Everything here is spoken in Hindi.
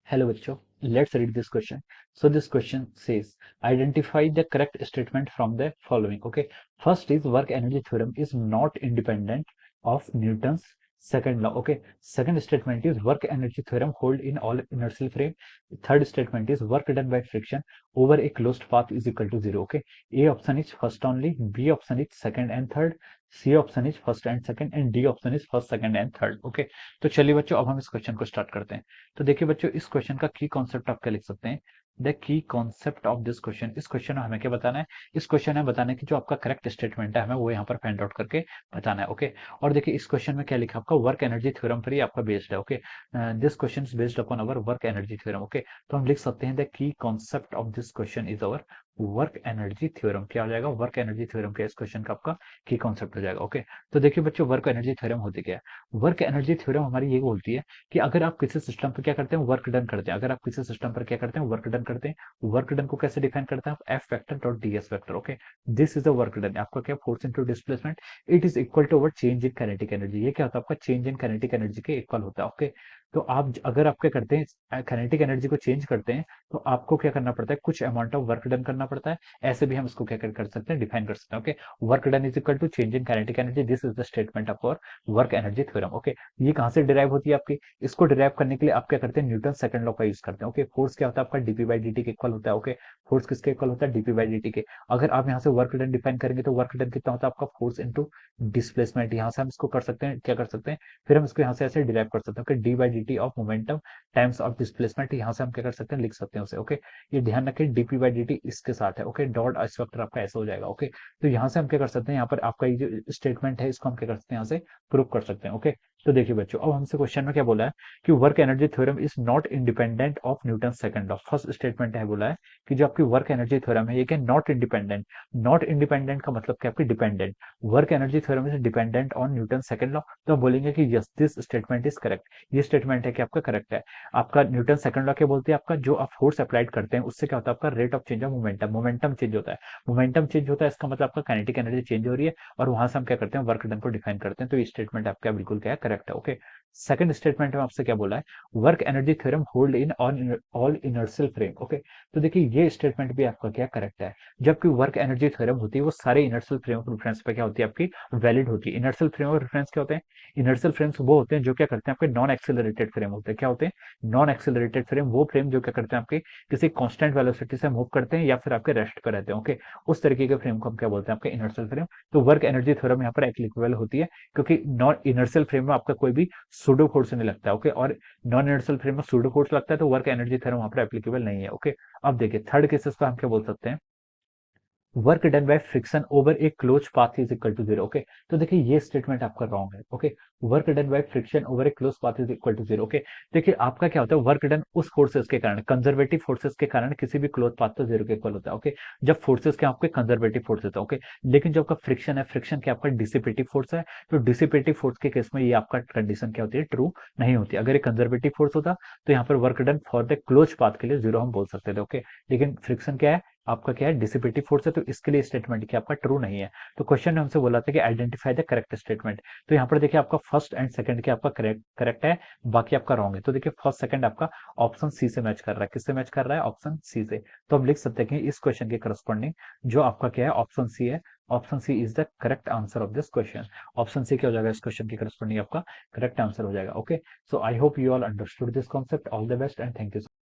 Hello bachcho, let's read this question. So this question says, identify the correct statement from the following. Okay, first is work energy theorem is not independent of Newton's second law. Okay, second statement is work energy theorem hold in all inertial frame. Third statement is work done by friction over a closed path is equal to zero. Okay, A option is first only, B option is second and third, C option is first and second, and D option is first, second and third. Okay, तो चलिए बच्चों अब हम इस क्वेश्चन को स्टार्ट करते हैं। तो देखिए बच्चों इस क्वेश्चन का की कॉन्सेप्ट आप क्या लिख सकते हैं। The key concept of this question, इस क्वेश्चन में हमें क्या बताना है। इस क्वेश्चन में बताना है कि जो आपका करेक्ट स्टेटमेंट है हमें वो यहाँ पर फाइंड आउट करके बताना है। ओके, और देखिए इस क्वेश्चन में क्या लिखा आपका वर्क एनर्जी थ्योरम पर ही आपका बेस्ड है। Okay, this question is based upon our work energy theorem. Okay, तो हम लिख सकते हैं the key concept of this question is our work energy theorem. क्या हो जाएगा, वर्क एनर्जी थ्योरम क्या इस क्वेश्चन का आपका की कॉन्सेप्ट हो जाएगा। ओके, तो देखिए बच्चों वर्क एनर्जी थ्योरम होती क्या है। वर्क एनर्जी थ्योरम हमारी ये बोलती है कि अगर आप किसी सिस्टम पर क्या करते हैं, वर्क डन करते हैं। अगर आप किसी सिस्टम पर क्या करते हैं, वर्क डन करते हैं। वर्क डन को कैसे डिफाइन करते हैं आप, F vector dot D S vector. Okay, this is the work done. आपका क्या, force into displacement, it is equal to our change in kinetic energy. ये क्या होता है आपका, चेंज इन काइनेटिक एनर्जी के इक्वल होता है। ओके, तो आप अगर आप क्या करते हैं, काइनेटिक एनर्जी को चेंज करते हैं, तो आपको क्या करना पड़ता है, कुछ अमाउंट ऑफ वर्क डन करना पड़ता है। ऐसे भी हम इसको क्या कर सकते हैं, डिफाइन कर सकते हैं। Okay, work done is equal to change in kinetic energy, this is the statement of our work energy theorem. Okay, ये कहां से डिराइव होती है आपकी, इसको डिराइव करने के लिए आप क्या करते हैं, न्यूटन सेकंड लॉ का यूज करते हैं। ओके, फोर्स क्या होता है आपका, डीपी बाई डी के इक्वल होता है। ओके, फोर्स किसके इक्वल होता है, डीपी बाई डी के। अगर आप यहाँ से वर्क डन डिफाइन करेंगे तो वर्क डन कितना होता है आपका, फोर्स इंटू डिस्प्लेसमेंट। यहाँ से हम इसको कर सकते हैं, क्या कर सकते हैं, फिर हम इसको यहाँ से ऐसे डिराइव कर सकते हैं। Okay, D by D T of momentum times of displacement, यहाँ से हम क्या कर सकते हैं, लिख सकते हैं उसे। ओके, ये ध्यान रखें डीपी बाई डी टी इसके साथ है। ओके, डॉट एस वेक्टर आपका ऐसा हो जाएगा। ओके, तो यहाँ से हम क्या कर सकते हैं, यहाँ पर आपका ये जो स्टेटमेंट है इसको हम क्या कर सकते हैं, यहाँ से प्रूव कर सकते हैं। ओके, तो देखिए बच्चों अब हमसे क्वेश्चन में क्या बोला है कि work energy theorem is not independent of Newton second law. First statement है बोला है कि जो आपकी वर्क एनर्जी थ्योरम है ये क्या, नॉट इंडिपेंडेंट। नॉट इंडिपेंडेंट का मतलब क्या, आपकी dependent. Work energy theorem is dependent on Newton second law, तो हम बोलेंगे कि yes this statement is correct. ये स्टेटमेंट है कि आपका करेक्ट है। आपका न्यूटन सेकंड लॉ क्या बोलते हैं, आपका जो आप फोर्स अप्लाइड करते हैं उससे क्या होता है आपका rate of change of momentum, momentum change होता है। मोमेंटम चेंज होता है इसका मतलब आपका काइनेटिक एनर्जी चेंज हो रही है, और वहां से हम क्या करते हैं, वर्क डन को डिफाइन करते हैं। तो ये स्टेटमेंट आपका बिल्कुल क्या है, करेक्ट है। ओके, सेकंड स्टेटमेंट में आपसे क्या बोला है, work energy theorem hold in all inertial frame. Okay, तो देखिए ये स्टेटमेंट भी आपका क्या करेक्ट है। जबकि वर्क एनर्जी थ्योरम होती है वो सारे इनर्शियल फ्रेम ऑफ रेफरेंस पे क्या होती है आपकी, वैलिड होती है। इनर्शियल फ्रेम ऑफ रेफरेंस क्या होते हैं, इनर्शियल फ्रेम्स वो होते हैं जो क्या करते हैं आपके नॉन एक्सेलरेटेड फ्रेम होते हैं। क्या होते हैं, नॉन एक्सेलरेटेड फ्रेम, वो फ्रेम जो क्या करते हैं आपके किसी कांस्टेंट वेलोसिटी से मूव करते हैं या फिर आपके रेस्ट पर रहते हैं। ओके, उस तरीके के फ्रेम को हम क्या बोलते हैं, आपके इनर्शियल फ्रेम। तो वर्क एनर्जी थ्योरम यहाँ पर एप्लीकेबल होती है, क्योंकि नॉन इनर्शियल फ्रेम में आपका कोई भी सूडो फोर्स नहीं लगता है। ओके, और नॉन इनर्शियल फ्रेम में सूडो फोर्स लगता है, तो वर्क एनर्जी थ्योरम वहां पर एप्लीकेबल नहीं है। ओके, अब देखिए थर्ड केसेस का हम क्या बोल सकते हैं, work done by friction over a close path is equal to zero. Okay, तो देखिए ये स्टेटमेंट आपका रॉन्ग है। Okay, work done by friction over a close path is equal to zero. Okay, देखिए आपका क्या होता है, वर्क डन उस फोर्सेस के कारण, कंजर्वेटिव फोर्सेस के कारण किसी भी क्लोज पाथ तो जीरो के इक्वल होता है। ओके, जब फोर्सेस क्या आपके कंजर्वेटिव फोर्सेस है। ओके, लेकिन जब आपका फ्रिक्शन है, फ्रिक्शन क्या आपका डिसिपेटिव फोर्स है, तो डिसिपेटिव फोर्स के केस में ये आपका कंडीशन क्या होती है, ट्रू नहीं होती। अगर ये कंजर्वेटिव फोर्स होता तो यहाँ पर work done for the close path के लिए जीरो हम बोल सकते थे। ओके, लेकिन फ्रिक्शन क्या है आपका, क्या है डिसिपेटिव फोर्स है, तो इसके लिए स्टेटमेंट क्या आपका ट्रू नहीं है। तो क्वेश्चन ने हमसे बोला था कि आइडेंटिफाई द करेक्ट स्टेटमेंट। तो यहाँ पर देखिए आपका फर्स्ट एंड सेकंड क्या आपका करेक्ट करेक्ट है, बाकी आपका रॉन्ग है। तो देखिए फर्स्ट सेकंड आपका ऑप्शन सी से मैच कर रहा है, किससे मैच कर रहा है, ऑप्शन सी से। तो हम लिख सकते हैं कि इस क्वेश्चन के करस्पॉन्डिंग जो आपका क्या है, ऑप्शन सी है। Option C is the correct answer of this question. Option C क्या हो जाएगा, इस क्वेश्चन के करस्पॉन्डिंग आपका करेक्ट आंसर हो जाएगा। Okay, so I hope you all understood this concept. All the best and thank you.